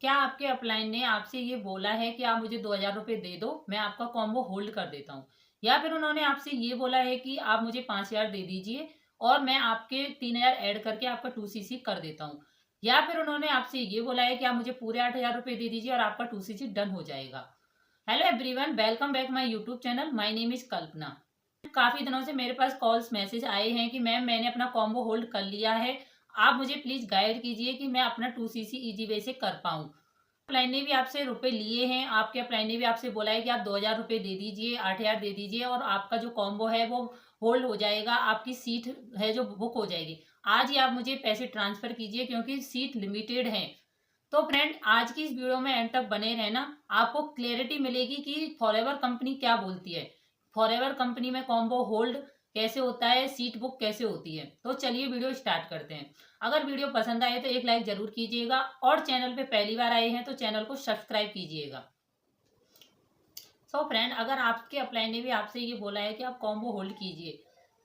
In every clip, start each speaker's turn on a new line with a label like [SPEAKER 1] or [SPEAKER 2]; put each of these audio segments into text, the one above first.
[SPEAKER 1] क्या आपके अपलाइन ने आपसे ये बोला है कि आप मुझे 2000 रुपये दे दो, मैं आपका कॉम्बो होल्ड कर देता हूँ? या फिर उन्होंने आपसे ये बोला है कि आप मुझे 5000 दे दीजिए और मैं आपके 3000 ऐड करके आपका 2cc कर देता हूँ? या फिर उन्होंने आपसे ये बोला है कि आप मुझे पूरे 8000 रुपये दे दीजिए और आपका 2cc डन हो जाएगा? Hello everyone, welcome back my YouTube channel. My name is Kalpana. काफी दिनों से मेरे पास कॉल्स मैसेज आए हैं कि मैंने अपना कॉम्बो होल्ड कर लिया है, आप मुझे प्लीज गाइड कीजिए कि मैं अपना 2cc इजी वे से कर पाऊँ। अपलाइन ने भी आपसे रुपए लिए हैं, आपके अपलाइन ने भी आपसे बोला है कि आप 2000 रुपये दे दीजिए, 8000 दे दीजिए और आपका जो कॉम्बो है वो होल्ड हो जाएगा, आपकी सीट है जो बुक हो जाएगी। आज ही आप मुझे पैसे ट्रांसफर कीजिए क्योंकि सीट लिमिटेड है। तो फ्रेंड, आज की इस वीडियो में एंड तक बने रहना, आपको क्लैरिटी मिलेगी कि फॉरएवर कंपनी क्या बोलती है, फॉरएवर कंपनी में कॉम्बो होल्ड कैसे होता है, सीट बुक कैसे होती है। तो चलिए वीडियो स्टार्ट करते हैं। अगर वीडियो पसंद आए तो एक लाइक जरूर कीजिएगा और चैनल पे पहली बार आए हैं तो चैनल को सब्सक्राइब कीजिएगा। सो फ्रेंड, अगर आपके अपलाइन ने भी आपसे ये बोला है कि आप कॉम्बो होल्ड कीजिए,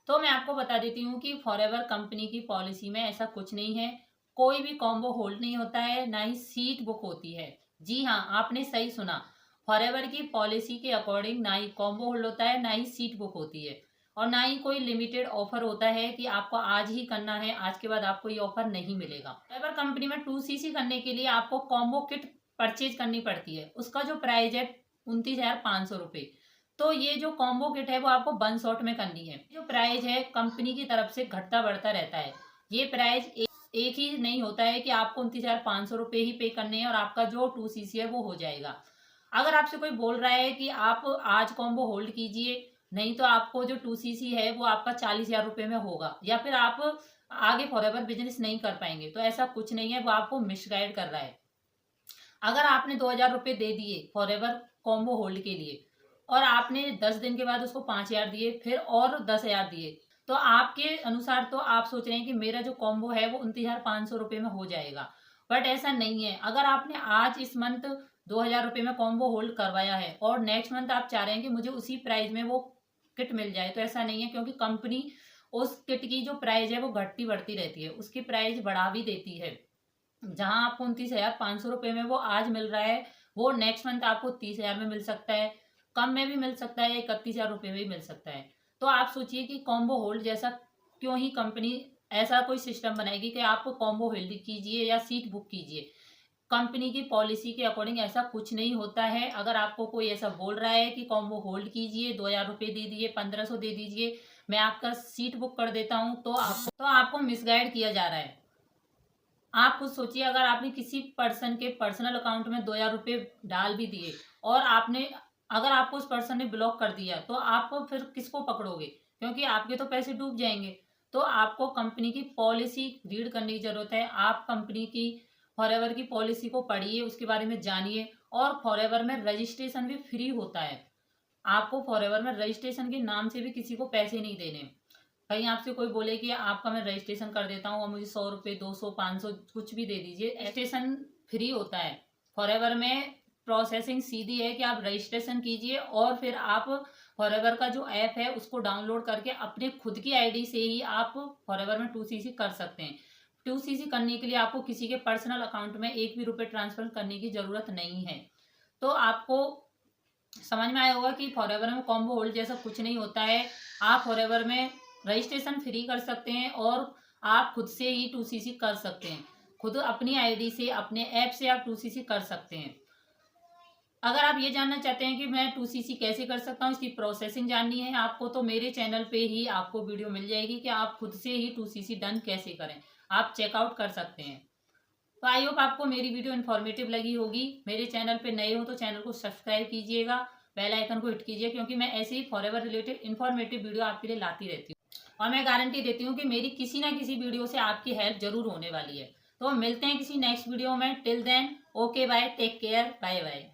[SPEAKER 1] तो मैं आपको बता देती हूँ कि फॉरएवर कंपनी की पॉलिसी में ऐसा कुछ नहीं है। कोई भी कॉम्बो होल्ड नहीं होता है, ना ही सीट बुक होती है। जी हाँ, आपने सही सुना। फॉरएवर की पॉलिसी के अकॉर्डिंग ना ही कॉम्बो होल्ड होता है, ना ही सीट बुक होती है और ना ही कोई लिमिटेड ऑफर होता है कि आपको आज ही करना है, आज के बाद आपको ये ऑफर नहीं मिलेगा। फॉरएवर कंपनी में 2cc करने के लिए आपको कॉम्बो किट परचेज करनी पड़ती है। उसका जो प्राइस है 29,500 रुपये। तो ये जो कॉम्बो किट है वो आपको वन शॉट में करनी है। जो प्राइस है कंपनी की तरफ से घटता बढ़ता रहता है। ये प्राइस एक ही नहीं होता है कि आपको 29,500 रुपये ही पे करने हैं और आपका जो 2cc है वो हो जाएगा। अगर आपसे कोई बोल रहा है कि आप आज कॉम्बो होल्ड कीजिए, नहीं तो आपको जो 2cc है वो आपका 40,000 रुपये में होगा, या फिर आप आगे फॉरएवर बिजनेस नहीं कर पाएंगे, तो ऐसा कुछ नहीं है। वो आपको मिसगाइड कर रहा है। अगर आपने 2000 रुपये दे दिए फॉरएवर कॉम्बो होल्ड के लिए और आपने 10 दिन के बाद उसको 5000 दिए, फिर और 10,000 दिए, तो आपके अनुसार तो आप सोच रहे हैं कि मेरा जो कॉम्बो है वो 29,500 रुपये में हो जाएगा। बट ऐसा नहीं है। अगर आपने आज इस मंथ 2000 रुपये में कॉम्बो होल्ड करवाया है और नेक्स्ट मंथ आप चाह रहे हैं कि मुझे उसी प्राइस में वो किट मिल जाए, तो ऐसा नहीं है, क्योंकि कंपनी उस किट की जो प्राइस है वो घटती बढ़ती रहती है, उसकी प्राइस बढ़ा भी देती है। जहां आपको 29,500 रुपये में वो आज मिल रहा है, वो नेक्स्ट मंथ आपको 30,000 में मिल सकता है, कम में भी मिल सकता है, 31,000 रुपये में भी मिल सकता है। तो आप सोचिए कि कॉम्बो होल्ड जैसा क्यों ही कंपनी ऐसा कोई सिस्टम बनाएगी कि आपको कॉम्बो होल्ड कीजिए या सीट बुक कीजिए। कंपनी की पॉलिसी के अकॉर्डिंग ऐसा कुछ नहीं होता है। अगर आपको कोई ऐसा बोल रहा है कि कॉम्बो होल्ड कीजिए, 2000 रुपये दे दीजिए, 1500 दे दीजिए, मैं आपका सीट बुक कर देता हूँ, तो आपको मिसगाइड किया जा रहा है। आप खुद सोचिए, अगर आपने किसी पर्सन के पर्सनल अकाउंट में 2000 रुपये डाल भी दिए और आपने अगर आपको उस पर्सन ने ब्लॉक कर दिया, तो आप फिर किसको पकड़ोगे? क्योंकि आपके तो पैसे डूब जाएंगे। तो आपको कंपनी की पॉलिसी रीड करने की जरूरत है। आप कंपनी की फॉरएवर की पॉलिसी को पढ़िए, उसके बारे में जानिए। और फॉरएवर में रजिस्ट्रेशन भी फ्री होता है। आपको फॉरएवर में रजिस्ट्रेशन के नाम से भी किसी को पैसे नहीं देने। कहीं आपसे कोई बोले कि आपका मैं रजिस्ट्रेशन कर देता हूँ और मुझे 100 रुपये, 200, 500 कुछ भी दे दीजिए, रजिस्ट्रेशन फ्री होता है। फॉरएवर में प्रोसेसिंग सीधी है कि आप रजिस्ट्रेशन कीजिए और फिर आप फॉरएवर का जो ऐप है उसको डाउनलोड करके अपने खुद की आईडी से ही आप फॉरएवर में 2cc कर सकते हैं। 2cc करने के लिए आपको किसी के पर्सनल अकाउंट में एक भी रुपये ट्रांसफर करने की जरूरत नहीं है। तो आपको समझ में आया होगा कि फॉरएवर में कॉम्बो होल्ड जैसा कुछ नहीं होता है। आप फॉरएवर में रजिस्ट्रेशन फ्री कर सकते हैं और आप खुद से ही 2cc कर सकते हैं। खुद अपनी आईडी से, अपने ऐप से आप 2cc कर सकते हैं। अगर आप ये जानना चाहते हैं कि मैं 2cc कैसे कर सकता हूँ, इसकी प्रोसेसिंग जाननी है आपको, तो मेरे चैनल पे ही आपको वीडियो मिल जाएगी कि आप खुद से ही 2cc डन कैसे करें। आप चेकआउट कर सकते हैं। तो आई होप आपको मेरी वीडियो इन्फॉर्मेटिव लगी होगी। मेरे चैनल पे नए हो तो चैनल को सब्सक्राइब कीजिएगा, बेल आइकन को हिट कीजिए, क्योंकि मैं ऐसे ही फॉरएवर रिलेटेड इन्फॉर्मेटिव वीडियो आपके लिए लाती रहती हूँ और मैं गारंटी देती हूँ कि मेरी किसी ना किसी वीडियो से आपकी हेल्प जरूर होने वाली है। तो मिलते हैं किसी नेक्स्ट वीडियो में। Till then, okay bye, take care, bye bye.